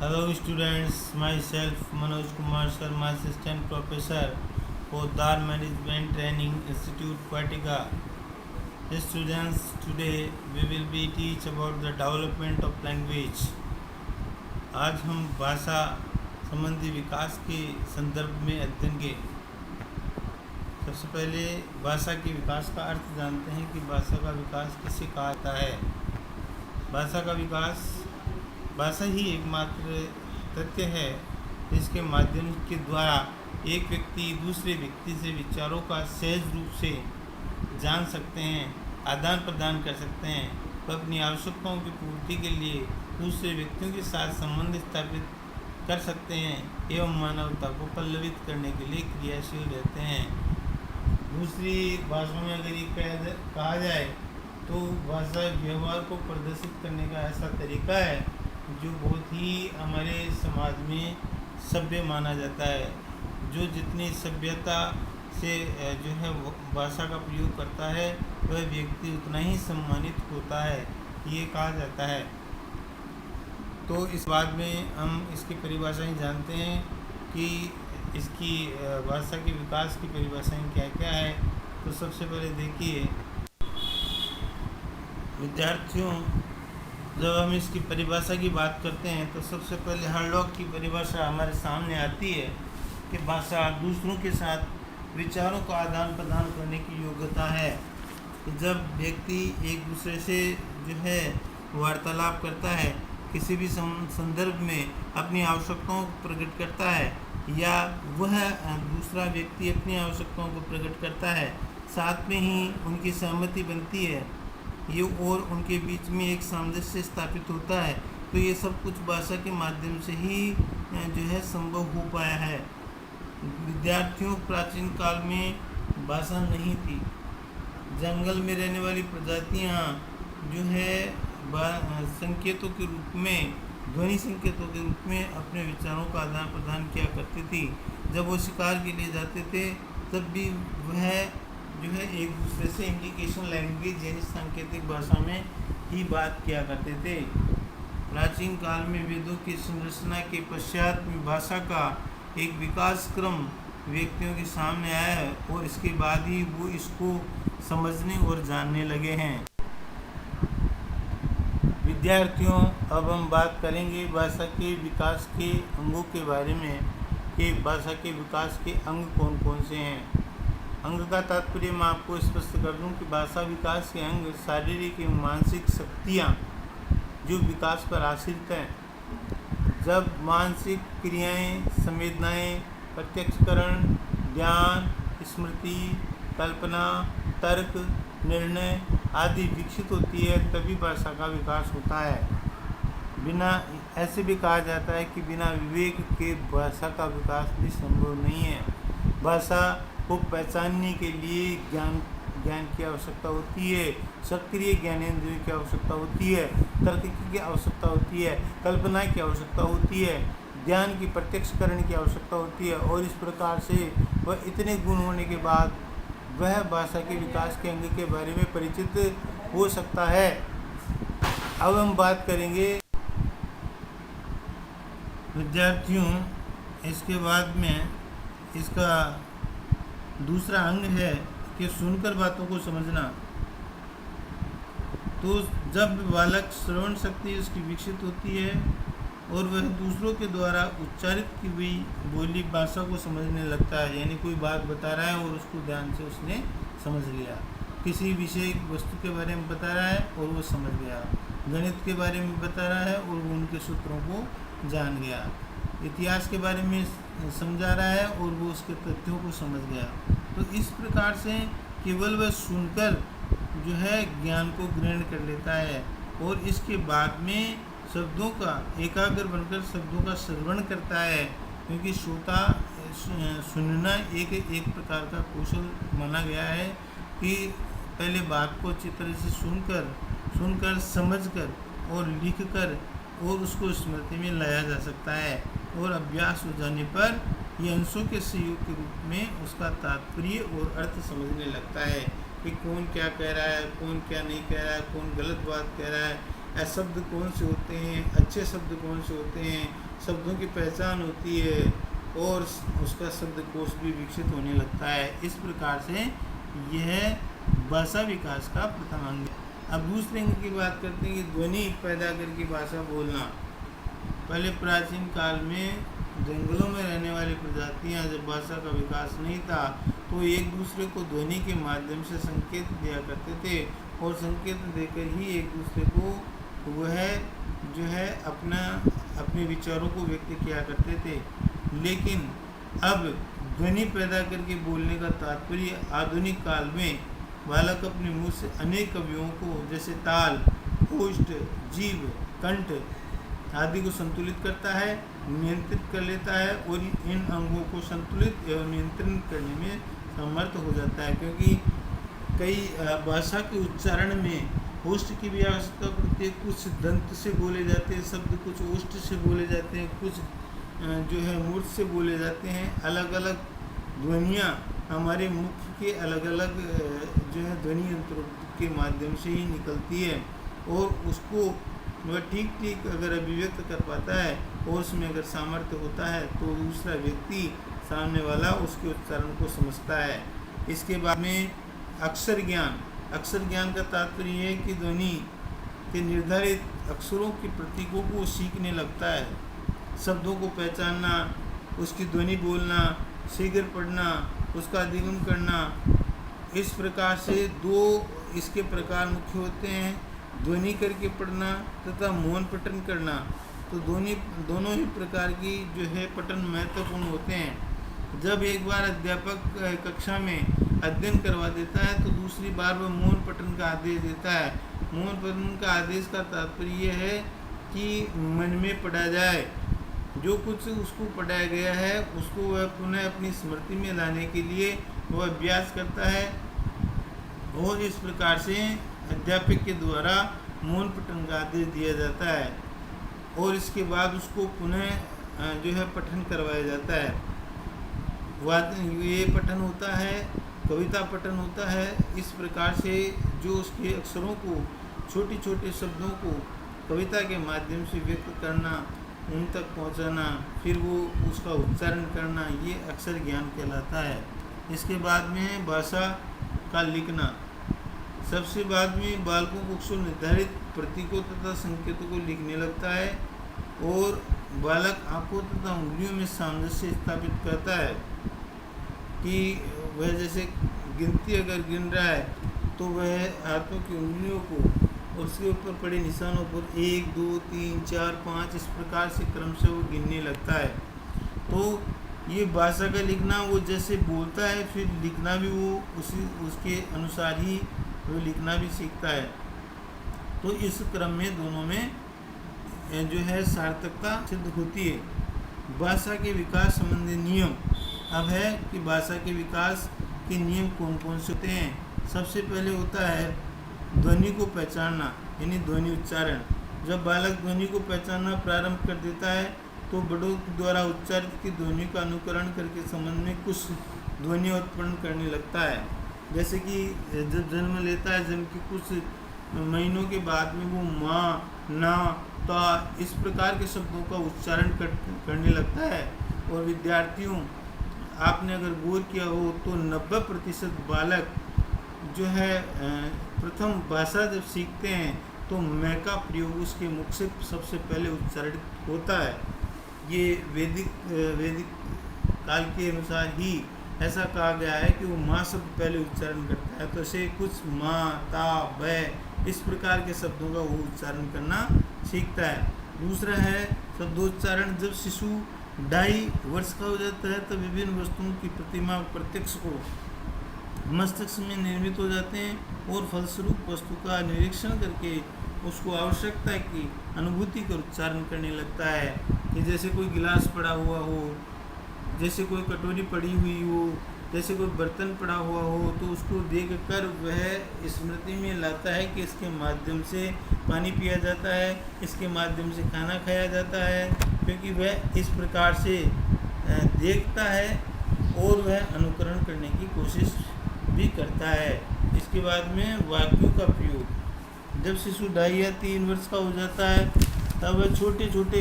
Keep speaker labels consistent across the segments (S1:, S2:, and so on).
S1: Hello students, myself Manoj Kumar Sharma, Assistant Professor for Dar Management Training Institute, Kwatika. Students, today we will be teach about the development of language. आज हम भाषा संबंधी विकास के संदर्भ में अध्ययन के सबसे पहले भाषा के विकास का अर्थ जानते हैं कि भाषा का विकास किसे कहा जाता है। भाषा का विकास भाषा ही एकमात्र तथ्य है जिसके माध्यम के द्वारा एक व्यक्ति दूसरे व्यक्ति से विचारों का सहज रूप से जान सकते हैं, आदान प्रदान कर सकते हैं, वह अपनी आवश्यकताओं की पूर्ति के लिए दूसरे व्यक्तियों के साथ संबंध स्थापित कर सकते हैं एवं मानवता को पल्लवित करने के लिए क्रियाशील रहते हैं। दूसरी भाषा में अगर ये कहा जाए तो भाषा व्यवहार को प्रदर्शित करने का ऐसा तरीका है जो बहुत ही हमारे समाज में सभ्य माना जाता है। जो जितनी सभ्यता से जो है भाषा का प्रयोग करता है वह व्यक्ति उतना ही सम्मानित होता है, ये कहा जाता है। तो इस बाद में हम इसकी परिभाषाएं जानते हैं कि इसकी भाषा के विकास की परिभाषाएं क्या क्या है। तो सबसे पहले देखिए विद्यार्थियों, जब हम इसकी परिभाषा की बात करते हैं तो सबसे पहले हरलॉक की परिभाषा हमारे सामने आती है कि भाषा दूसरों के साथ विचारों का आदान प्रदान करने की योग्यता है। जब व्यक्ति एक दूसरे से जो है वार्तालाप करता है, किसी भी संदर्भ में अपनी आवश्यकताओं को प्रकट करता है या वह दूसरा व्यक्ति अपनी आवश्यकताओं को प्रकट करता है, साथ में ही उनकी सहमति बनती है ये और उनके बीच में एक सामंजस्य स्थापित होता है, तो ये सब कुछ भाषा के माध्यम से ही जो है संभव हो पाया है। विद्यार्थियों, प्राचीन काल में भाषा नहीं थी। जंगल में रहने वाली प्रजातियां जो है संकेतों के रूप में, ध्वनि संकेतों के रूप में अपने विचारों का आदान प्रदान किया करती थी। जब वो शिकार के लिए जाते थे तब भी वह जो है एक दूसरे से इंडिकेशन लैंग्वेज यानी सांकेतिक भाषा में ही बात किया करते थे। प्राचीन काल में वेदों की संरचना के पश्चात में भाषा का एक विकास क्रम व्यक्तियों के सामने आया है और इसके बाद ही वो इसको समझने और जानने लगे हैं। विद्यार्थियों, अब हम बात करेंगे भाषा के विकास के अंगों के बारे में कि भाषा के विकास के अंग कौन कौन से हैं। अंग का तात्पर्य मैं आपको स्पष्ट कर दूं कि भाषा विकास के अंग शारीरिक एवं मानसिक शक्तियाँ जो विकास पर आश्रित हैं। जब मानसिक क्रियाएं, संवेदनाएं, प्रत्यक्षकरण, ध्यान, स्मृति, कल्पना, तर्क, निर्णय आदि विकसित होती है तभी भाषा का विकास होता है। बिना ऐसे भी कहा जाता है कि बिना विवेक के भाषा का विकास भी संभव नहीं है। भाषा को पहचानने के लिए ज्ञान की आवश्यकता होती है, सक्रिय ज्ञानेंद्रियों की आवश्यकता होती है, तर्क की आवश्यकता होती है, कल्पना की आवश्यकता होती है, ध्यान की प्रत्यक्षकरण की आवश्यकता होती है और इस प्रकार से वह इतने गुण होने के बाद वह भाषा के विकास के अंग के बारे में परिचित हो सकता है। अब हम बात करेंगे विद्यार्थियों, इसके बाद में इसका दूसरा अंग है कि सुनकर बातों को समझना। तो जब बालक श्रवण शक्ति उसकी विकसित होती है और वह दूसरों के द्वारा उच्चारित की हुई बोली भाषा को समझने लगता है, यानी कोई बात बता रहा है और उसको ध्यान से उसने समझ लिया, किसी विषय वस्तु के बारे में बता रहा है और वो समझ गया, गणित के बारे में बता रहा है और वो उनके सूत्रों को जान गया, इतिहास के बारे में समझा रहा है और वो उसके तथ्यों को समझ गया। तो इस प्रकार से केवल वह सुनकर जो है ज्ञान को ग्रहण कर लेता है और इसके बाद में शब्दों का एकाग्र बनकर शब्दों का श्रवण करता है, क्योंकि श्रोता सुनना एक प्रकार का कौशल माना गया है कि पहले बात को अच्छी तरह से सुनकर समझकर और लिखकर और उसको स्मृति में लाया जा सकता है और अभ्यास हो जाने पर ये अंशों के सहयोग के रूप में उसका तात्पर्य और अर्थ समझने लगता है कि कौन क्या कह रहा है, कौन क्या नहीं कह रहा है, कौन गलत बात कह रहा है, शब्द कौन से होते हैं, अच्छे शब्द कौन से होते हैं, शब्दों की पहचान होती है और उसका शब्दकोश भी विकसित होने लगता है। इस प्रकार से यह भाषा विकास का प्रथम अंग है। अब दूसरे अंग की बात करते हैं कि ध्वनि पैदा करके भाषा बोलना। पहले प्राचीन काल में जंगलों में रहने वाली प्रजातियां जब भाषा का विकास नहीं था तो एक दूसरे को ध्वनि के माध्यम से संकेत दिया करते थे और संकेत देकर ही एक दूसरे को वह जो है अपने विचारों को व्यक्त किया करते थे। लेकिन अब ध्वनि पैदा करके बोलने का तात्पर्य आधुनिक काल में बालक अपने मुंह से अनेक कवियों को जैसे ताल, ओष्ठ, जीभ, कंठ आदि को संतुलित करता है, नियंत्रित कर लेता है और इन अंगों को संतुलित एवं नियंत्रण करने में समर्थ हो जाता है। क्योंकि कई भाषा के उच्चारण में ओष्ठ की भी आवश्यकता पड़ती है। कुछ दंत से बोले जाते हैं शब्द, कुछ ओष्ठ से बोले जाते हैं, कुछ जो है मूर्त से बोले जाते हैं। अलग अलग ध्वनियाँ हमारे मुख के अलग अलग जो है ध्वनि यंत्रों के माध्यम से ही निकलती है और उसको वह ठीक अगर अभिव्यक्त कर पाता है और उसमें अगर सामर्थ्य होता है तो दूसरा व्यक्ति सामने वाला उसके उच्चारण को समझता है। इसके बाद में अक्षर ज्ञान का तात्पर्य है कि ध्वनि के निर्धारित अक्षरों के प्रतीकों को सीखने लगता है, शब्दों को पहचानना, उसकी ध्वनि बोलना, शीघ्र पढ़ना, उसका अधिगम करना। इस प्रकार से दो इसके प्रकार मुख्य होते हैं, ध्वनि करके पढ़ना तथा मौन पठन करना। तो दोनों ही प्रकार की जो है पठन महत्वपूर्ण होते हैं। जब एक बार अध्यापक कक्षा में अध्ययन करवा देता है तो दूसरी बार वह मौन पठन का आदेश देता है। मौन पठन का आदेश का तात्पर्य यह है कि मन में पढ़ा जाए, जो कुछ उसको पढ़ाया गया है उसको वह पुनः अपनी स्मृति में लाने के लिए वह अभ्यास करता है और इस प्रकार से अध्यापक के द्वारा मौन पठन का आदेश दिया जाता है और इसके बाद उसको पुनः जो है पठन करवाया जाता है। ये पठन होता है, कविता पठन होता है। इस प्रकार से जो उसके अक्षरों को, छोटे छोटे शब्दों को कविता के माध्यम से व्यक्त करना, उन तक पहुंचाना, फिर वो उसका उच्चारण करना, ये अक्षर ज्ञान कहलाता है। इसके बाद में है भाषा का लिखना। सबसे बाद में बालकों को अक्षर निर्धारित प्रतीकों तथा संकेतों को लिखने लगता है और बालक आंखों तथा उंगलियों में सामंजस्य स्थापित करता है कि वह जैसे गिनती अगर गिन रहा है तो वह हाथों की उंगलियों को और उसके ऊपर पड़े निशानों पर 1 2 3 4 5 इस प्रकार से क्रम से वो गिनने लगता है। तो ये भाषा का लिखना, वो जैसे बोलता है फिर लिखना भी वो उसके अनुसार ही वो लिखना भी सीखता है। तो इस क्रम में दोनों में जो है सार्थकता सिद्ध होती है। भाषा के विकास संबंधी नियम अब है कि भाषा के विकास के नियम कौन कौन से होते हैं। सबसे पहले होता है ध्वनि को पहचानना, यानी ध्वनि उच्चारण। जब बालक ध्वनि को पहचानना प्रारंभ कर देता है तो बड़ों द्वारा उच्चारित की ध्वनि का अनुकरण करके संबंध में कुछ ध्वनि उत्पन्न करने लगता है। जैसे कि जब जन्म लेता है, जन्म के कुछ महीनों के बाद में वो माँ, ना, ता इस प्रकार के शब्दों का उच्चारण करने लगता है। और विद्यार्थियों, आपने अगर गौर किया हो तो 90% बालक जो है प्रथम भाषा जब सीखते हैं तो मैं का प्रयोग उसके मुख से सबसे पहले उच्चारित होता है। ये वैदिक काल के अनुसार ही ऐसा कहा गया है कि वो माँ शब्द पहले उच्चारण करता है। तो ऐसे कुछ माँ, ता, बै इस प्रकार के शब्दों का वो उच्चारण करना सीखता है। दूसरा है शब्दोच्चारण। जब शिशु 2.5 वर्ष का हो जाता है तो विभिन्न वस्तुओं की प्रतिमा प्रत्यक्ष को मस्तिष्क में निर्मित हो जाते हैं और फलस्वरूप वस्तु का निरीक्षण करके उसको आवश्यकता की अनुभूति का उच्चारण करने लगता है। कि जैसे कोई गिलास पड़ा हुआ हो, जैसे कोई कटोरी पड़ी हुई हो, जैसे कोई बर्तन पड़ा हुआ हो, तो उसको देखकर वह स्मृति में लाता है कि इसके माध्यम से पानी पिया जाता है, इसके माध्यम से खाना खाया जाता है। क्योंकि वह इस प्रकार से देखता है और वह अनुकरण करने की कोशिश भी करता है। इसके बाद में वाक्यों का प्रयोग। जब शिशु 2.5 या 3 वर्ष का हो जाता है तब वह छोटे छोटे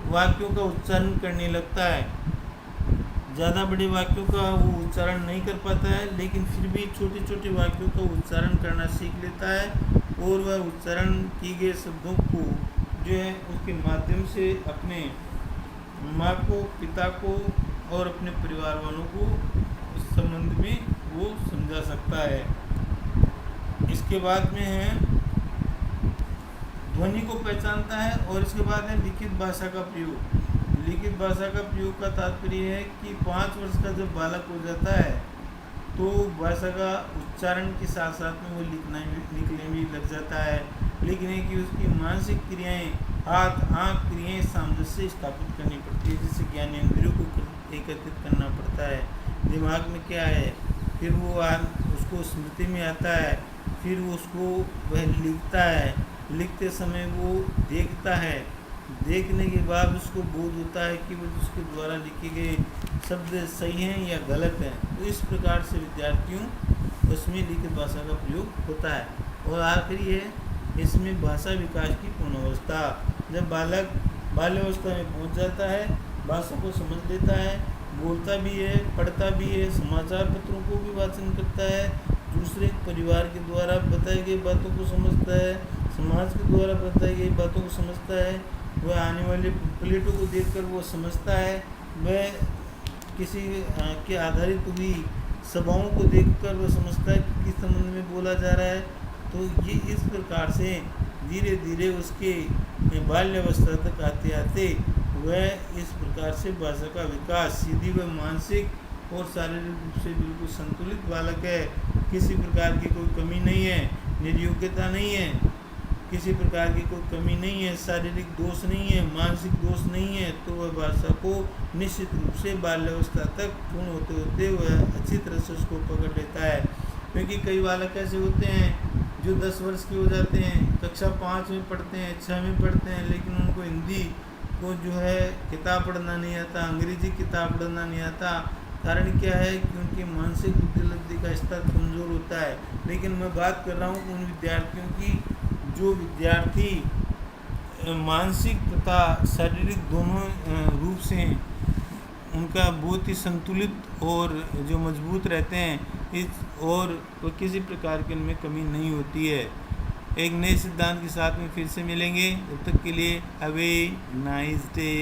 S1: वाक्यों का उच्चारण करने लगता है। ज़्यादा बड़े वाक्यों का वो उच्चारण नहीं कर पाता है, लेकिन फिर भी छोटे छोटे वाक्यों का उच्चारण करना सीख लेता है और वह उच्चारण किए गए शब्दों को जो है उसके माध्यम से अपने माँ को, पिता को और अपने परिवार वालों को उस संबंध में वो समझा सकता है। इसके बाद में है ध्वनि को पहचानता है और इसके बाद है लिखित भाषा का प्रयोग। लिखित भाषा का प्रयोग का तात्पर्य है कि 5 वर्ष का जब बालक हो जाता है तो भाषा का उच्चारण के साथ साथ में वो लिखने भी लग जाता है। लिखने की उसकी मानसिक क्रियाएं, हाथ आँख क्रियाएं सामंजस्य स्थापित करनी पड़ती है, जिससे ज्ञानेंद्रियों को एकत्रित करना पड़ता है। दिमाग में क्या है, फिर वो उसको स्मृति में आता है, फिर उसको वह लिखता है, लिखते समय वो देखता है, देखने के बाद उसको बोध होता है कि वो उसके द्वारा लिखे गए शब्द सही हैं या गलत हैं। तो इस प्रकार से विद्यार्थियों उसमें लिखित भाषा का प्रयोग होता है। और आखिरी है इसमें भाषा विकास की पूर्णावस्था। जब बालक बाल्यावस्था में पहुंच जाता है, भाषा को समझ लेता है, बोलता भी है, पढ़ता भी है, समाचार पत्रों को भी वाचन करता है, दूसरे परिवार के द्वारा बताई गई बातों को समझता है, समाज के द्वारा बताई गई बातों को समझता है, वह आने वाले प्लेटों को देखकर वो समझता है, वह किसी के आधारित हुई सभाओं को देखकर वह समझता है कि किस संबंध में बोला जा रहा है। तो ये इस प्रकार से धीरे धीरे उसके बाल्यावस्था तक आते आते वह इस प्रकार से भाषा का विकास, यदि वह मानसिक और शारीरिक रूप से बिल्कुल संतुलित बालक है, किसी प्रकार की कोई कमी नहीं है, निर्योग्यता नहीं है, किसी प्रकार की कोई कमी नहीं है, शारीरिक दोष नहीं है, मानसिक दोष नहीं है, तो वह भाषा को निश्चित रूप से बाल्यावस्था तक पूर्ण होते होते वह अच्छी तरह से उसको पकड़ लेता है। क्योंकि कई बालक ऐसे होते हैं जो 10 वर्ष के हो जाते हैं, कक्षा 5 में पढ़ते हैं, 6 में पढ़ते हैं, लेकिन उनको हिंदी को जो है किताब पढ़ना नहीं आता, अंग्रेजी किताब पढ़ना नहीं आता। कारण क्या है कि उनकी मानसिक बुद्धिमत्ता का स्तर कमज़ोर होता है। लेकिन मैं बात कर रहा हूँ उन विद्यार्थियों की जो विद्यार्थी मानसिक तथा शारीरिक दोनों रूप से उनका बहुत ही संतुलित और जो मजबूत रहते हैं, और किसी प्रकार के उनमें कमी नहीं होती है। एक नए सिद्धांत के साथ में फिर से मिलेंगे, तब तक के लिए हैव ए नाइस डे।